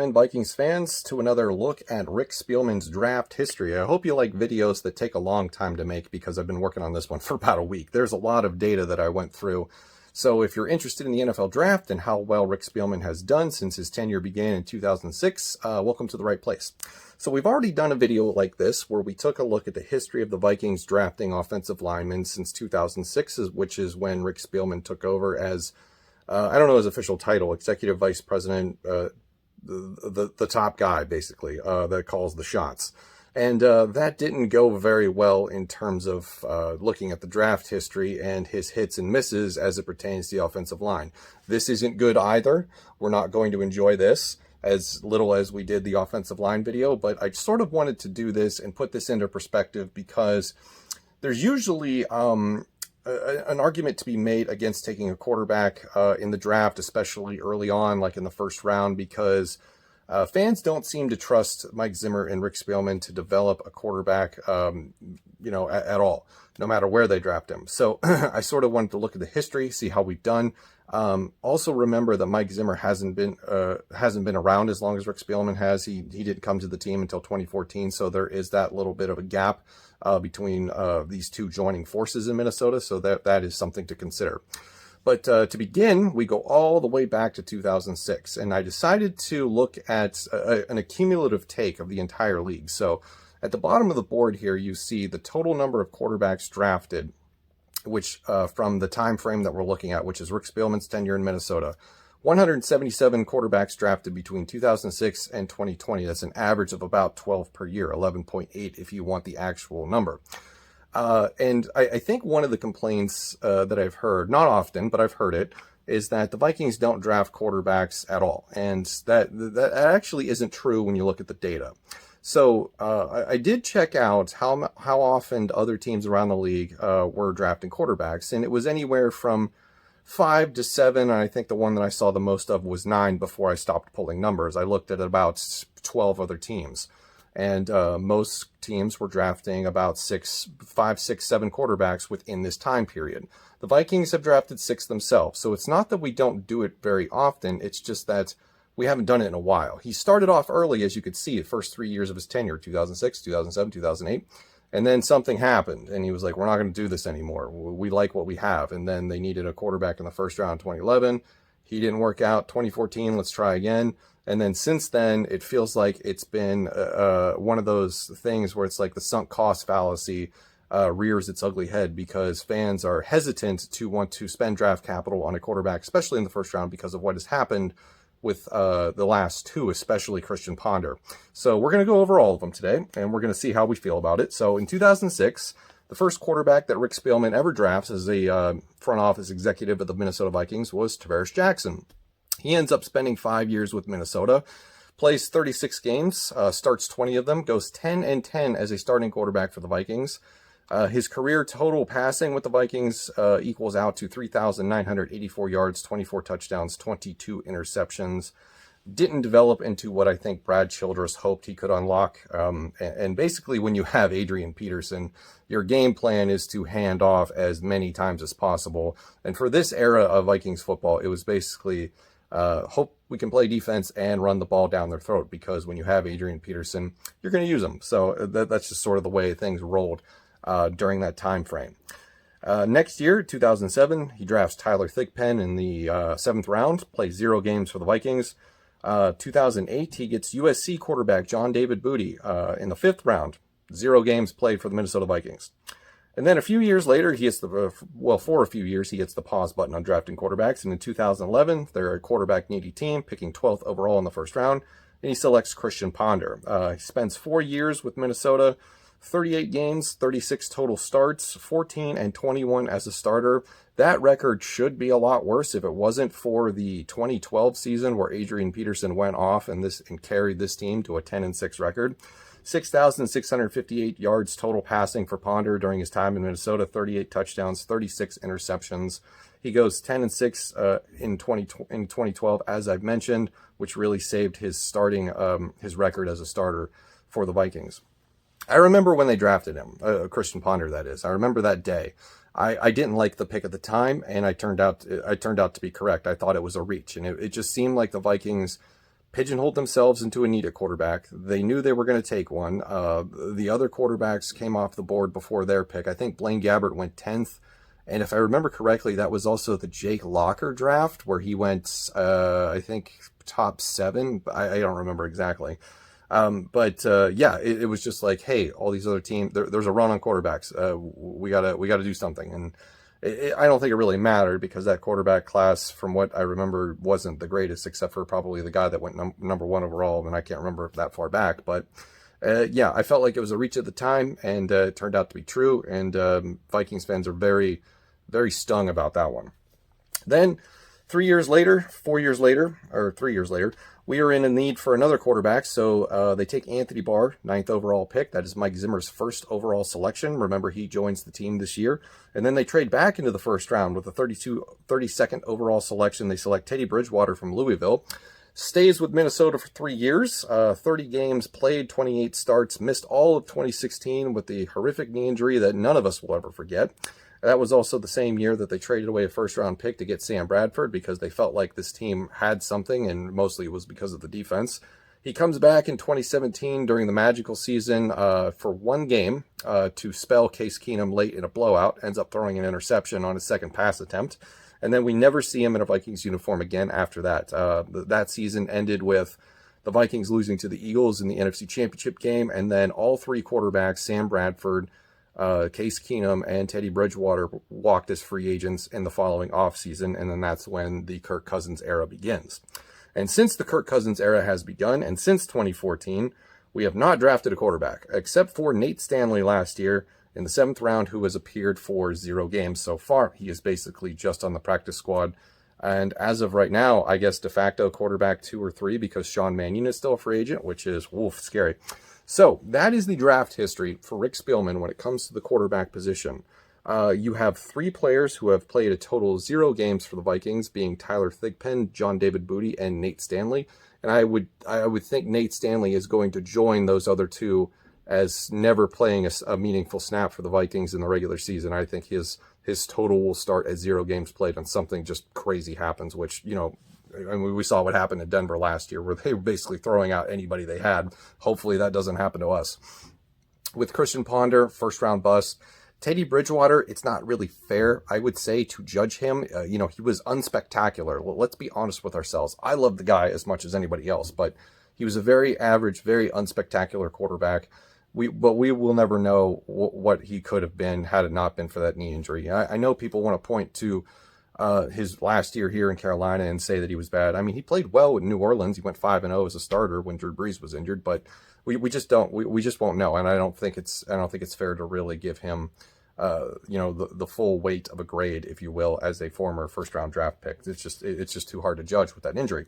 in, Vikings fans, to another look at Rick Spielman's draft history. I hope you like videos that take a long time to make because I've been working on this one for about a week. There's a lot of data that I went through. So if you're interested in the NFL draft and how well Rick Spielman has done since his tenure began in 2006, welcome to the right place. So we've already done a video like this where we took a look at the history of the Vikings drafting offensive linemen since 2006, which is when Rick Spielman took over as I don't know his official title, Executive Vice President, the top guy, basically, that calls the shots. And that didn't go very well in terms of looking at the draft history and his hits and misses as it pertains to the offensive line. This isn't good either. We're not going to enjoy this as little as we did the offensive line video, but I sort of wanted to do this and put this into perspective because there's usually an argument to be made against taking a quarterback in the draft, especially early on, like in the first round, because fans don't seem to trust Mike Zimmer and Rick Spielman to develop a quarterback, at all, no matter where they draft him. So I sort of wanted to look at the history, see how we've done. Also remember that Mike Zimmer hasn't been around as long as Rick Spielman has. He didn't come to the team until 2014, so there is that little bit of a gap between these two joining forces in Minnesota, so that is something to consider. But to begin, we go all the way back to 2006, and I decided to look at an accumulative take of the entire league. So at the bottom of the board here, you see the total number of quarterbacks drafted, which from the time frame that we're looking at, which is Rick Spielman's tenure in Minnesota. 177 quarterbacks drafted between 2006 and 2020. That's an average of about 12 per year, 11.8 if you want the actual number. And I think one of the complaints that I've heard, not often, but I've heard it, is that the Vikings don't draft quarterbacks at all. And that actually isn't true when you look at the data. So I did check out how often other teams around the league were drafting quarterbacks, and it was anywhere from 5 to 7, and I think the one that I saw the most of was 9 before I stopped pulling numbers. I looked at about 12 other teams, and most teams were drafting about 5, 6, 7 quarterbacks within this time period. The Vikings have drafted 6 themselves, so it's not that we don't do it very often, it's just that we haven't done it in a while. He started off early, as you could see, the first 3 years of his tenure, 2006, 2007, 2008. And then something happened, and he was like, we're not going to do this anymore. We like what we have. And then they needed a quarterback in the first round in 2011. He didn't work out. 2014, let's try again. And then since then, it feels like it's been one of those things where it's like the sunk cost fallacy rears its ugly head because fans are hesitant to want to spend draft capital on a quarterback, especially in the first round, because of what has happened with the last 2, especially Christian Ponder. So we're going to go over all of them today, and we're going to see how we feel about it. So in 2006, the first quarterback that Rick Spielman ever drafts as a front office executive of the Minnesota Vikings was Tarvaris Jackson. He ends up spending 5 years with Minnesota, plays 36 games, starts 20 of them, goes 10-10 as a starting quarterback for the Vikings. His career total passing with the Vikings equals out to 3,984 yards, 24 touchdowns, 22 interceptions. Didn't develop into what I think Brad Childress hoped he could unlock. And basically, when you have Adrian Peterson, your game plan is to hand off as many times as possible. And for this era of Vikings football, it was basically hope we can play defense and run the ball down their throat, because when you have Adrian Peterson, you're going to use him. So that's just sort of the way things rolled during that time frame. Next year, 2007, he drafts Tyler Thigpen in the 7th round, plays 0 games for the Vikings. 2008, he gets USC quarterback John David Booty in the 5th round, 0 games played for the Minnesota Vikings. And then a few years later, he gets for a few years, he gets the pause button on drafting quarterbacks. And in 2011, they're a quarterback needy team, picking 12th overall in the 1st round, and he selects Christian Ponder. He spends 4 years with Minnesota, 38 games, 36 total starts, 14-21 as a starter. That record should be a lot worse if it wasn't for the 2012 season where Adrian Peterson went off and carried this team to a 10-6 record. 6,658 yards total passing for Ponder during his time in Minnesota, 38 touchdowns, 36 interceptions. He goes 10-6 in 2012, as I've mentioned, which really saved his record as a starter for the Vikings. I remember when they drafted him, Christian Ponder, that is. I remember that day. I didn't like the pick at the time, and I turned out to be correct. I thought it was a reach, and it just seemed like the Vikings pigeonholed themselves into a need at quarterback. They knew they were going to take one. The other quarterbacks came off the board before their pick. I think Blaine Gabbert went 10th. And if I remember correctly, that was also the Jake Locker draft where he went, I think, top 7. I don't remember exactly. Yeah, it was just like, hey, all these other teams, there's a run on quarterbacks. We gotta do something. And I don't think it really mattered because that quarterback class, from what I remember, wasn't the greatest, except for probably the guy that went number 1 overall. And I can't remember that far back, but yeah, I felt like it was a reach at the time, and it turned out to be true. And Vikings fans are very, very stung about that one. Then 4 years later, we are in a need for another quarterback. So they take Anthony Barr, 9th overall pick. That is Mike Zimmer's first overall selection. Remember, he joins the team this year. And then they trade back into the first round with the 32nd overall selection. They select Teddy Bridgewater from Louisville. Stays with Minnesota for 3 years, 30 games played, 28 starts, missed all of 2016 with the horrific knee injury that none of us will ever forget. That was also the same year that they traded away a first-round pick to get Sam Bradford because they felt like this team had something, and mostly it was because of the defense. He comes back in 2017 during the magical season for 1 game to spell Case Keenum late in a blowout, ends up throwing an interception on his second pass attempt. And then we never see him in a Vikings uniform again after that. That season ended with the Vikings losing to the Eagles in the NFC Championship game, and then all 3 quarterbacks, Sam Bradford, Case Keenum, and Teddy Bridgewater, walked as free agents in the following offseason, and then that's when the Kirk Cousins era begins. And since the Kirk Cousins era has begun, and since 2014, we have not drafted a quarterback, except for Nate Stanley last year in the 7th round, who has appeared for 0 games so far. He is basically just on the practice squad. And as of right now, I guess de facto quarterback 2 or 3 because Sean Mannion is still a free agent, which is, woof, scary. So that is the draft history for Rick Spielman when it comes to the quarterback position. You have 3 players who have played a total of 0 games for the Vikings, being Tyler Thigpen, John David Booty, and Nate Stanley. And I would think Nate Stanley is going to join those other 2 as never playing a meaningful snap for the Vikings in the regular season. I think his total will start at 0 games played and something just crazy happens, which, you know, I mean, we saw what happened in Denver last year where they were basically throwing out anybody they had. Hopefully that doesn't happen to us. With Christian Ponder, first round bust. Teddy Bridgewater, it's not really fair, I would say, to judge him. You know, he was unspectacular. Well, let's be honest with ourselves. I love the guy as much as anybody else, but he was a very average, very unspectacular quarterback. But we will never know what he could have been had it not been for that knee injury. I know people want to point to his last year here in Carolina and say that he was bad. I mean, he played well in New Orleans. He went 5-0 as a starter when Drew Brees was injured, but we just won't know. And I don't think it's fair to really give him you know, the full weight of a grade, if you will, as a former first round draft pick. It's just too hard to judge with that injury.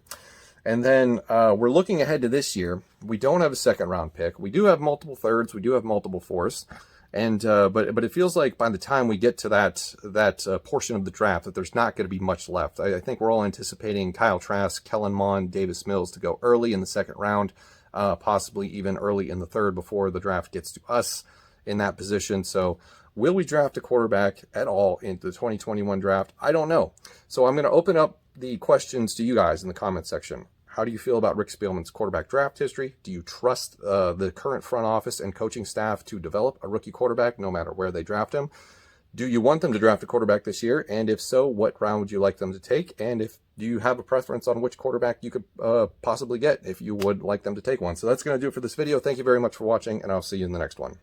And then we're looking ahead to this year. We don't have a 2nd round pick. We do have multiple 3rds. We do have multiple 4ths. And but it feels like by the time we get to that portion of the draft that there's not going to be much left. I think we're all anticipating Kyle Trask, Kellen Mond, Davis Mills to go early in the 2nd round, possibly even early in the 3rd before the draft gets to us in that position. So will we draft a quarterback at all in the 2021 draft? I don't know. So I'm going to open up the questions to you guys in the comment section. How do you feel about Rick Spielman's quarterback draft history? Do you trust the current front office and coaching staff to develop a rookie quarterback no matter where they draft him? Do you want them to draft a quarterback this year? And if so, what round would you like them to take? And do you have a preference on which quarterback you could possibly get if you would like them to take one? So that's going to do it for this video. Thank you very much for watching, and I'll see you in the next one.